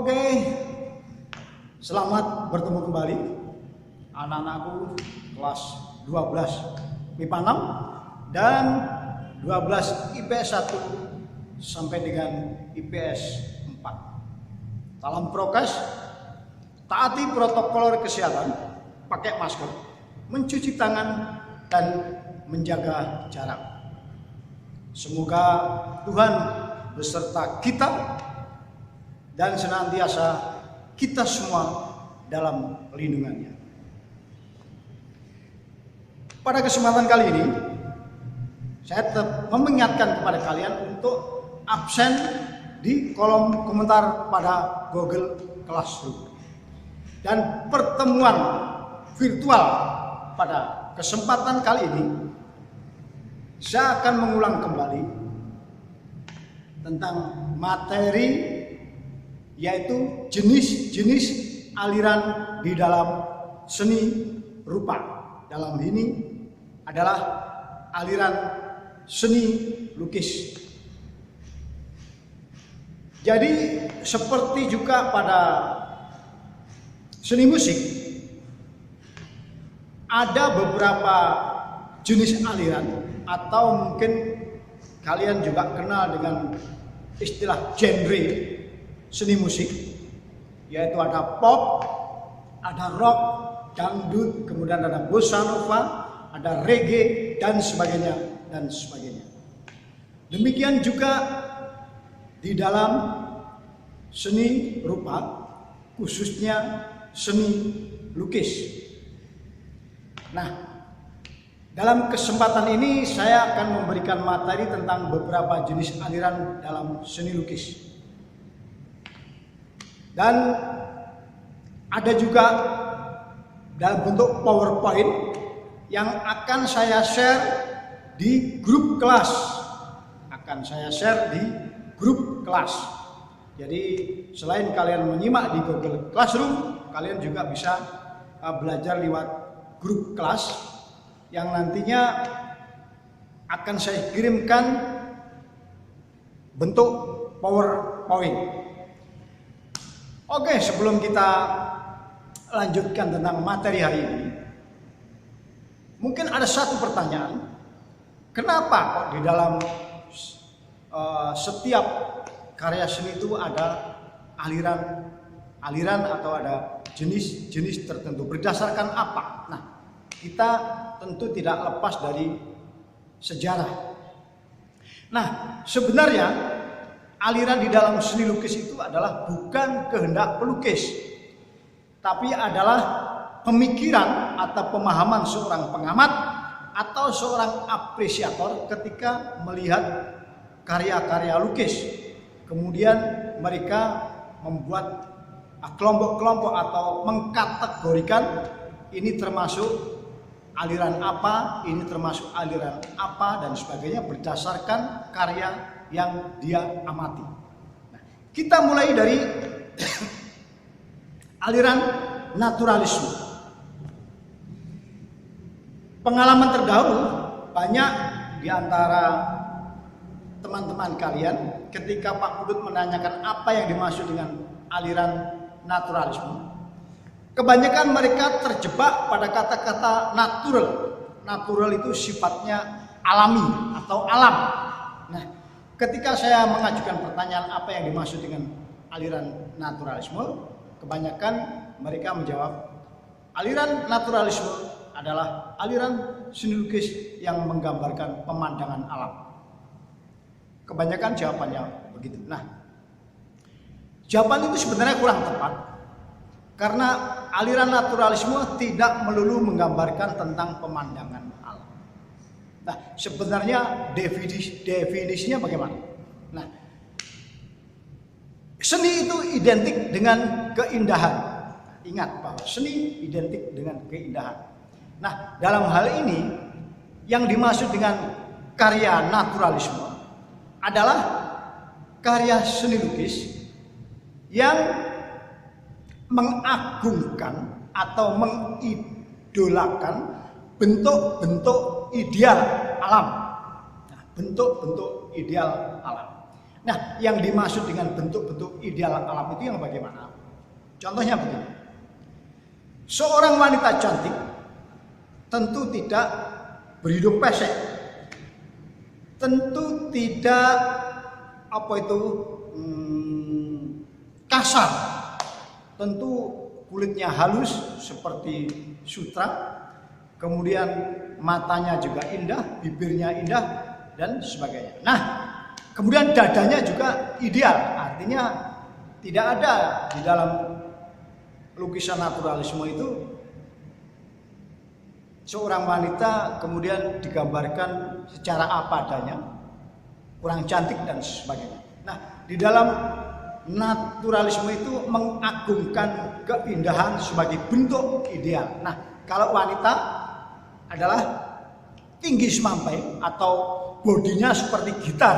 Oke, selamat bertemu kembali anak-anakku kelas 12 MIPA 6 dan 12 IPS 1 sampai dengan IPS 4. Salam prokes, taati protokol kesehatan, pakai masker, mencuci tangan, dan menjaga jarak. Semoga Tuhan beserta kita dan senantiasa kita semua dalam lindungannya. Pada kesempatan kali ini, saya tetap mengingatkan kepada kalian untuk absen di kolom komentar pada Google Classroom. Dan pertemuan virtual pada kesempatan kali ini, saya akan mengulang kembali tentang materi, yaitu jenis-jenis aliran di dalam seni rupa. Dalam ini adalah aliran seni lukis. Jadi seperti juga pada seni musik, ada beberapa jenis aliran, atau mungkin kalian juga kenal dengan istilah genre seni musik, yaitu ada pop, ada rock, dangdut, kemudian ada bossa nova, ada reggae, dan sebagainya, dan sebagainya. Demikian juga di dalam seni rupa, khususnya seni lukis. Nah, dalam kesempatan ini saya akan memberikan materi tentang beberapa jenis aliran dalam seni lukis. Dan ada juga dalam bentuk PowerPoint yang akan saya share di grup kelas. Jadi selain kalian menyimak di Google Classroom, kalian juga bisa belajar lewat grup kelas yang nantinya akan saya kirimkan bentuk PowerPoint. Oke, sebelum kita lanjutkan tentang materi hari ini, mungkin ada satu pertanyaan. Kenapa kok di dalam setiap karya seni itu ada aliran atau ada jenis-jenis tertentu? Berdasarkan apa? Nah, kita tentu tidak lepas dari sejarah. Nah, sebenarnya aliran di dalam seni lukis itu adalah bukan kehendak pelukis, tapi adalah pemikiran atau pemahaman seorang pengamat atau seorang apresiator ketika melihat karya-karya lukis. Kemudian mereka membuat kelompok-kelompok atau mengkategorikan ini termasuk aliran apa, ini termasuk aliran apa, dan sebagainya berdasarkan karya yang dia amati. Nah, kita mulai dari aliran naturalisme. Pengalaman terdahulu banyak di antara teman-teman kalian ketika Pak Kudut menanyakan apa yang dimaksud dengan aliran naturalisme. Kebanyakan mereka terjebak pada kata-kata natural. Natural itu sifatnya alami atau alam. Nah, ketika saya mengajukan pertanyaan apa yang dimaksud dengan aliran naturalisme, kebanyakan mereka menjawab aliran naturalisme adalah aliran seni lukis yang menggambarkan pemandangan alam. Kebanyakan jawabannya begitu. Nah, jawaban itu sebenarnya kurang tepat karena aliran naturalisme tidak melulu menggambarkan tentang pemandangan alam. Nah, sebenarnya definisinya bagaimana? Nah, seni itu identik dengan keindahan. Ingat bahwa seni identik dengan keindahan. Nah, dalam hal ini yang dimaksud dengan karya naturalisme adalah karya seni lukis yang mengagungkan atau mengidolakan bentuk-bentuk ideal alam. Nah, bentuk-bentuk ideal alam. Nah, yang dimaksud dengan bentuk-bentuk ideal alam itu yang bagaimana? Contohnya begini. Seorang wanita cantik tentu tidak berhidung pesek. Tentu tidak kasar. Tentu kulitnya halus seperti sutra. Kemudian matanya juga indah, bibirnya indah dan sebagainya. Nah, kemudian dadanya juga ideal, artinya tidak ada di dalam lukisan naturalisme itu seorang wanita kemudian digambarkan secara apa adanya, kurang cantik dan sebagainya. Nah, di dalam naturalisme itu mengagungkan keindahan sebagai bentuk ideal. Nah, kalau wanita adalah tinggi semampai atau bodinya seperti gitar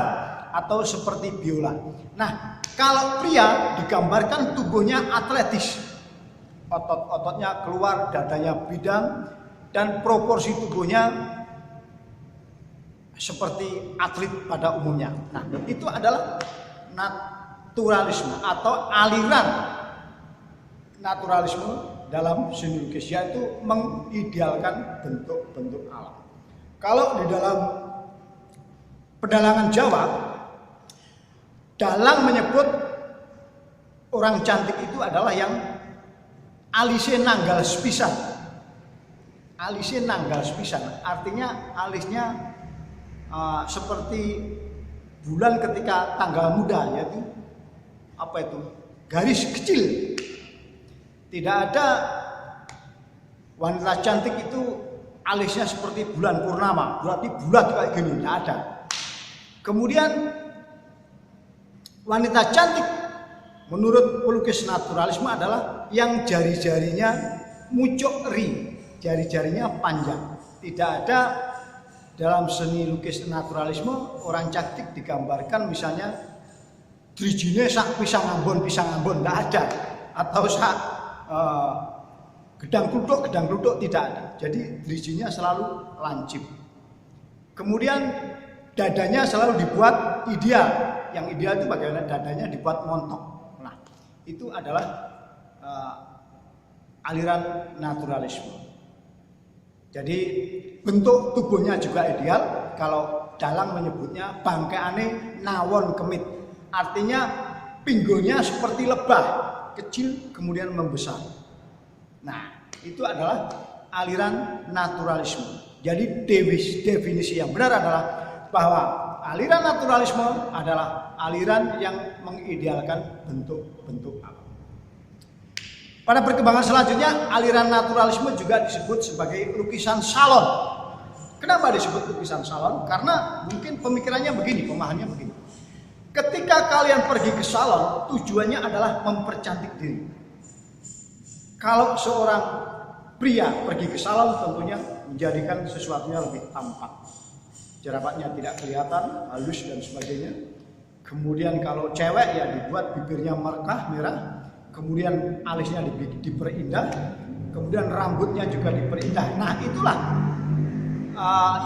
atau seperti biola. Nah, kalau pria digambarkan tubuhnya atletis, otot-ototnya keluar, dadanya bidang, dan proporsi tubuhnya seperti atlet pada umumnya. Nah, itu adalah naturalisme atau aliran naturalisme dalam seni lukis, yaitu mengidealkan bentuk-bentuk alam. Kalau di dalam pedalangan Jawa, dalang menyebut orang cantik itu adalah yang alise nanggal sepisan. Alise nanggal sepisan, artinya alisnya seperti bulan ketika tanggal muda, yaitu garis kecil. Tidak ada wanita cantik itu alisnya seperti bulan purnama, berarti bulat kayak gini, tidak ada. Kemudian wanita cantik menurut pelukis naturalisme adalah yang jari-jarinya mucuk ri, jari-jarinya panjang. Tidak ada dalam seni lukis naturalisme orang cantik digambarkan misalnya drijine sak pisang ambon tidak ada, atau sak gedang kluthuk tidak ada. Jadi drijine selalu lancip. Kemudian dadanya selalu dibuat ideal. Yang ideal itu bagaimana? Dadanya dibuat montok. Nah, itu adalah aliran naturalisme. Jadi bentuk tubuhnya juga ideal. Kalau dalang menyebutnya bangkeane nawon kemit. Artinya pinggulnya seperti lebah, kecil kemudian membesar. Nah, itu adalah aliran naturalisme. Jadi definisi yang benar adalah bahwa aliran naturalisme adalah aliran yang mengidealkan bentuk-bentuk alam. Pada perkembangan selanjutnya, aliran naturalisme juga disebut sebagai lukisan salon. Kenapa disebut lukisan salon? Karena mungkin pemikirannya begini, pemahamannya begini. Ketika kalian pergi ke salon, tujuannya adalah mempercantik diri. Kalau seorang pria pergi ke salon, tentunya menjadikan sesuatunya lebih tampak. Jerawatnya tidak kelihatan, halus dan sebagainya. Kemudian kalau cewek ya dibuat bibirnya merah, kemudian alisnya diperindah, kemudian rambutnya juga diperindah. Nah, itulah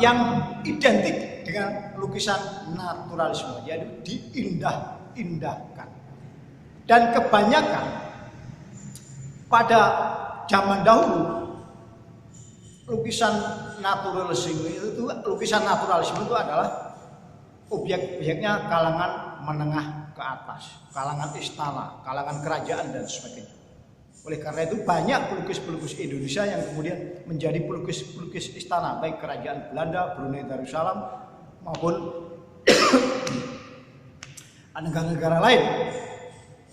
yang identik dengan lukisan naturalisme, yaitu diindah-indahkan. Dan kebanyakan pada zaman dahulu lukisan naturalisme itu adalah objek-objeknya kalangan menengah ke atas, kalangan istana, kalangan kerajaan dan sebagainya. Oleh karena itu banyak pelukis-pelukis Indonesia yang kemudian menjadi pelukis-pelukis istana, baik kerajaan Belanda, Brunei Darussalam maupun negara-negara lain,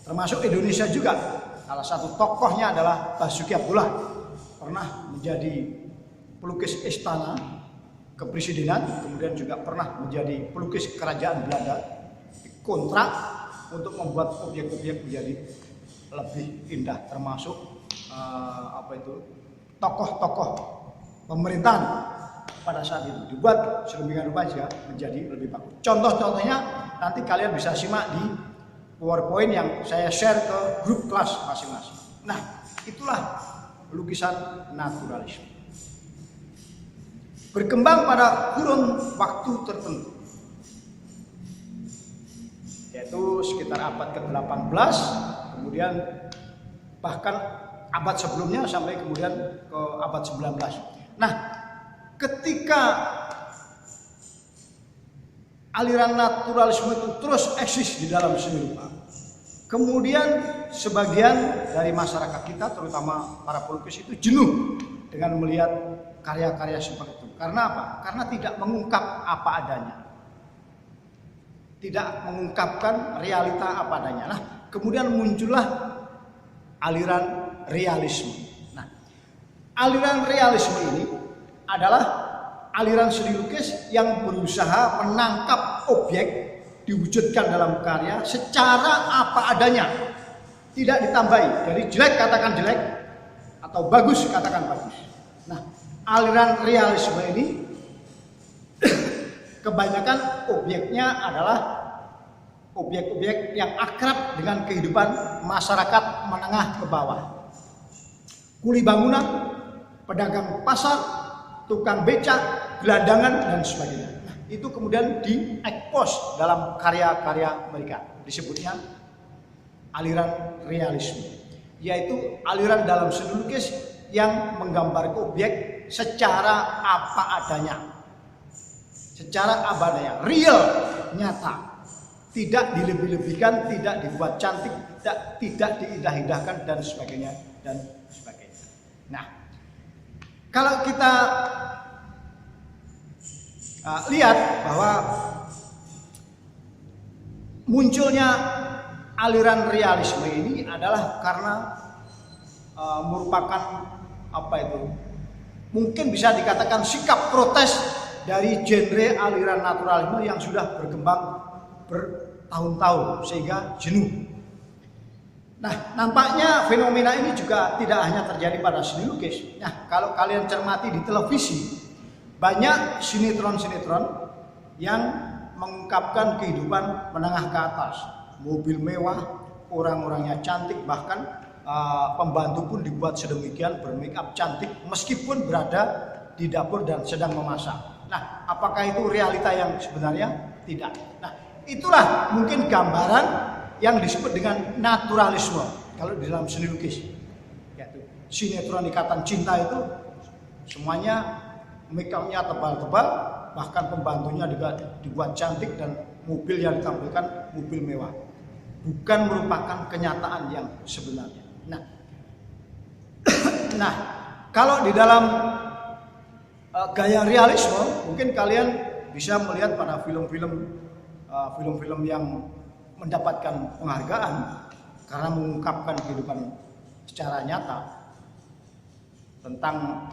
termasuk Indonesia juga. Salah satu tokohnya adalah Basuki Abdullah, pernah menjadi pelukis istana kepresidenan, kemudian juga pernah menjadi pelukis kerajaan Belanda, kontrak untuk membuat objek-objek menjadi lebih indah, termasuk tokoh-tokoh pemerintahan pada saat itu dibuat sedemikian rupa menjadi lebih bagus. Contoh-contohnya nanti kalian bisa simak di PowerPoint yang saya share ke grup kelas masing-masing. Nah, itulah lukisan naturalisme. Berkembang pada kurun waktu tertentu. yaitu sekitar abad ke-18, kemudian bahkan abad sebelumnya sampai kemudian ke abad 19. Nah, ketika aliran naturalisme itu terus eksis di dalam seni rupa, kemudian sebagian dari masyarakat kita, terutama para pelukis itu jenuh dengan melihat karya-karya seperti itu. Karena apa? Karena tidak mengungkap apa adanya, tidak mengungkapkan realita apa adanya. Nah, kemudian muncullah aliran realisme. Nah, aliran realisme ini adalah aliran seni lukis yang berusaha menangkap objek diwujudkan dalam karya secara apa adanya, tidak ditambahi. Jadi jelek katakan jelek, atau bagus katakan bagus. Nah, aliran realisme ini kebanyakan objeknya adalah objek-objek yang akrab dengan kehidupan masyarakat menengah ke bawah. Kuli bangunan, pedagang pasar, tukang becak, gelandangan, dan sebagainya. Nah, itu kemudian diekspos dalam karya-karya mereka. Disebutnya aliran realisme, yaitu aliran dalam seni lukis yang menggambar objek secara apa adanya, secara apa adanya, real, nyata. Tidak dilebih-lebihkan, tidak dibuat cantik, tidak diindah-indahkan, dan sebagainya, dan sebagainya. Nah, kalau kita lihat bahwa munculnya aliran realisme ini adalah karena merupakan apa itu? Mungkin bisa dikatakan sikap protes dari genre aliran naturalisme yang sudah berkembang bertahun-tahun sehingga jenuh. Nah, nampaknya fenomena ini juga tidak hanya terjadi pada seni lukis. Nah, kalau kalian cermati di televisi, banyak sinetron-sinetron yang mengungkapkan kehidupan menengah ke atas, mobil mewah, orang-orangnya cantik, bahkan pembantu pun dibuat sedemikian bermake up cantik meskipun berada di dapur dan sedang memasak. Nah, apakah itu realita yang sebenarnya? Tidak. Nah, itulah mungkin gambaran yang disebut dengan naturalisme kalau di dalam seni lukis. Yaitu sinetron Ikatan Cinta itu semuanya make up-nya tebal-tebal, bahkan pembantunya juga dibuat cantik dan mobil yang ditampilkan mobil mewah. Bukan merupakan kenyataan yang sebenarnya. Nah, kalau di dalam gaya realisme, mungkin kalian bisa melihat pada film-film yang mendapatkan penghargaan karena mengungkapkan kehidupan secara nyata tentang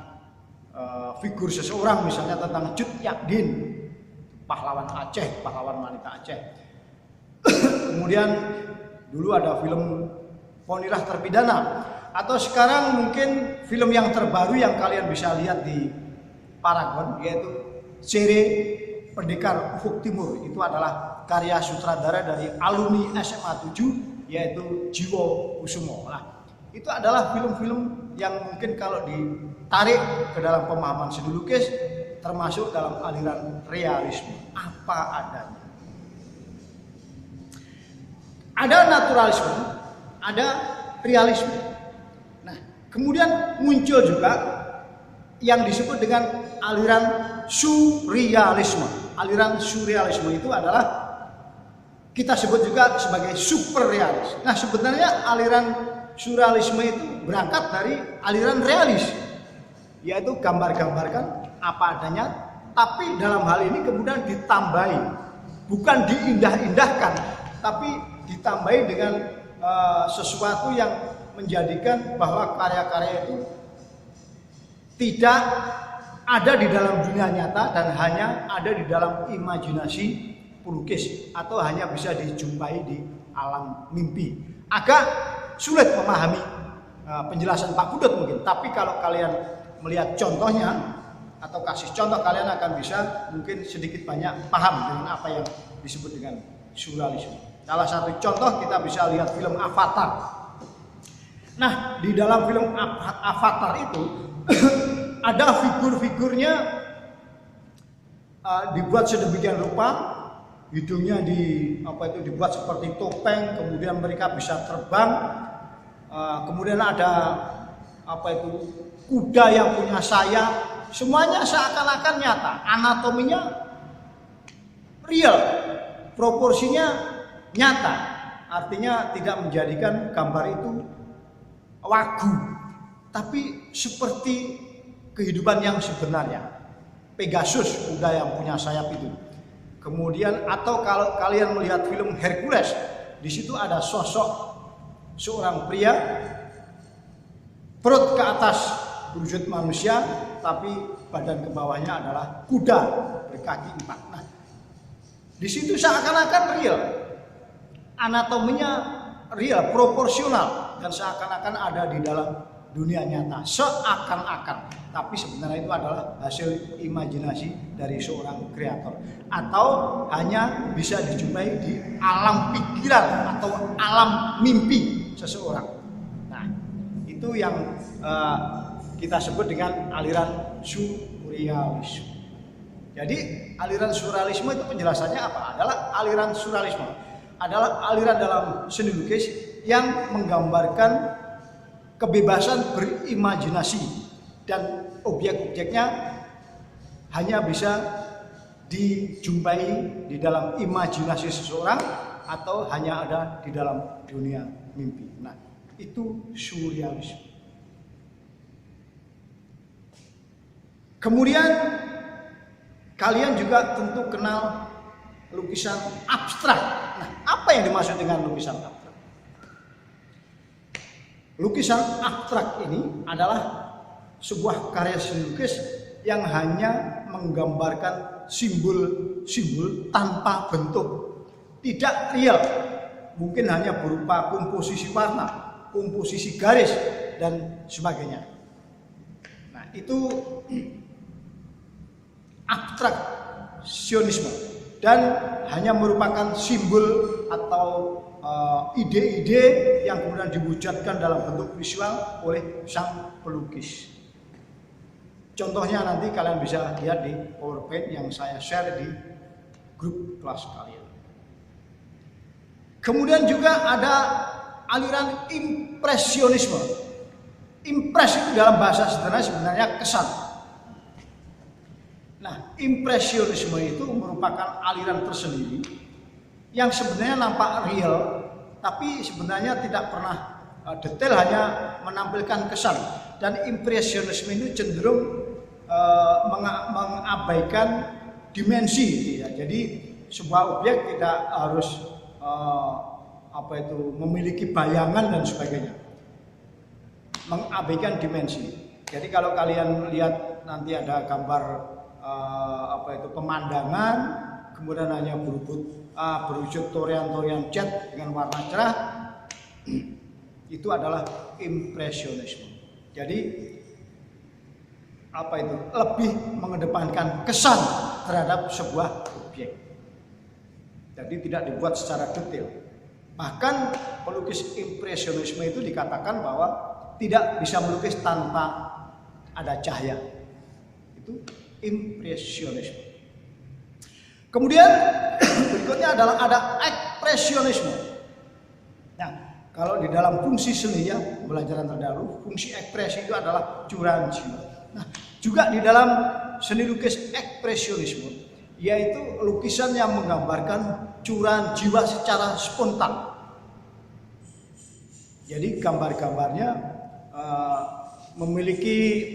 figur seseorang, misalnya tentang Cut Nyak Dien, pahlawan Aceh, pahlawan wanita Aceh. Kemudian dulu ada film Ponirah Terpidana, atau sekarang mungkin film yang terbaru yang kalian bisa lihat di Paragon, yaitu seri Pendekar Ufuk Timur. Itu adalah karya sutradara dari alumni SMA 7, yaitu Jiwo Kusumo. Nah, itu adalah film-film yang mungkin kalau ditarik ke dalam pemahaman seni lukis termasuk dalam aliran realisme, apa adanya. Ada naturalisme, ada realisme. Nah, kemudian muncul juga yang disebut dengan aliran surrealisme. Aliran surrealisme itu adalah kita sebut juga sebagai superrealis. Nah, sebenarnya aliran surrealisme itu berangkat dari aliran realis, yaitu gambar-gambarkan apa adanya, tapi dalam hal ini kemudian ditambahi, bukan diindah-indahkan, tapi ditambahi dengan sesuatu yang menjadikan bahwa karya-karya itu tidak ada di dalam dunia nyata dan hanya ada di dalam imajinasi pelukis atau hanya bisa dijumpai di alam mimpi. Agak sulit memahami penjelasan Pak Budut mungkin, tapi kalau kalian melihat contohnya atau kasih contoh, kalian akan bisa mungkin sedikit banyak paham dengan apa yang disebut dengan surrealisme. Salah satu contoh kita bisa lihat film Avatar. Nah, di dalam film Avatar itu ada figur-figurnya dibuat sedemikian rupa hidungnya dibuat seperti topeng, kemudian mereka bisa terbang. Kemudian ada kuda yang punya sayap. Semuanya seakan-akan nyata, anatominya real, proporsinya nyata. Artinya tidak menjadikan gambar itu wagu, tapi seperti kehidupan yang sebenarnya. Pegasus, kuda yang punya sayap itu. Kemudian atau kalau kalian melihat film Hercules, di situ ada sosok seorang pria, perut ke atas berwujud manusia, tapi badan ke bawahnya adalah kuda berkaki 4. Nah, di situ seakan-akan real, anatominya real, proporsional, dan seakan-akan ada di dalam dunia nyata, seakan-akan. Tapi sebenarnya itu adalah hasil imajinasi dari seorang kreator, atau hanya bisa dijumpai di alam pikiran atau alam mimpi seseorang. Nah, itu yang kita sebut dengan aliran surrealisme. Jadi aliran surrealisme itu penjelasannya apa? Adalah aliran surrealisme adalah aliran dalam seni lukis yang menggambarkan kebebasan berimajinasi, dan objek-objeknya hanya bisa dijumpai di dalam imajinasi seseorang atau hanya ada di dalam dunia mimpi. Nah, itu surrealisme. Kemudian kalian juga tentu kenal lukisan abstrak. Nah, apa yang dimaksud dengan lukisan abstrak? Lukisan abstrak ini adalah sebuah karya seni lukis yang hanya menggambarkan simbol-simbol tanpa bentuk, tidak real, mungkin hanya berupa komposisi warna, komposisi garis, dan sebagainya. Nah, itu abstraksionisme, dan hanya merupakan simbol atau ide-ide yang kemudian diwujudkan dalam bentuk visual oleh sang pelukis. Contohnya nanti kalian bisa lihat di PowerPoint yang saya share di grup kelas kalian. Kemudian juga ada aliran impresionisme. Impres itu dalam bahasa sederhana sebenarnya kesan. Nah, impresionisme itu merupakan aliran tersendiri yang sebenarnya nampak real, tapi sebenarnya tidak pernah detail, hanya menampilkan kesan. Dan impresionisme itu cenderung mengabaikan dimensi, ya. Jadi sebuah objek tidak harus memiliki bayangan dan sebagainya, mengabaikan dimensi. Jadi kalau kalian lihat nanti ada gambar pemandangan, kemudian hanya berwujud torian-torian cat dengan warna cerah, itu adalah impresionisme. Jadi lebih mengedepankan kesan terhadap sebuah objek. Jadi tidak dibuat secara detail. Bahkan pelukis impresionisme itu dikatakan bahwa tidak bisa melukis tanpa ada cahaya. Itu impresionisme. Kemudian berikutnya adalah ada ekspresionisme. Nah, kalau di dalam fungsi seni, ya, pembelajaran terdahulu, fungsi ekspresi itu adalah curahan jiwa. Nah, juga di dalam seni lukis ekspresionisme, yaitu lukisan yang menggambarkan curahan jiwa secara spontan. Jadi gambar-gambarnya memiliki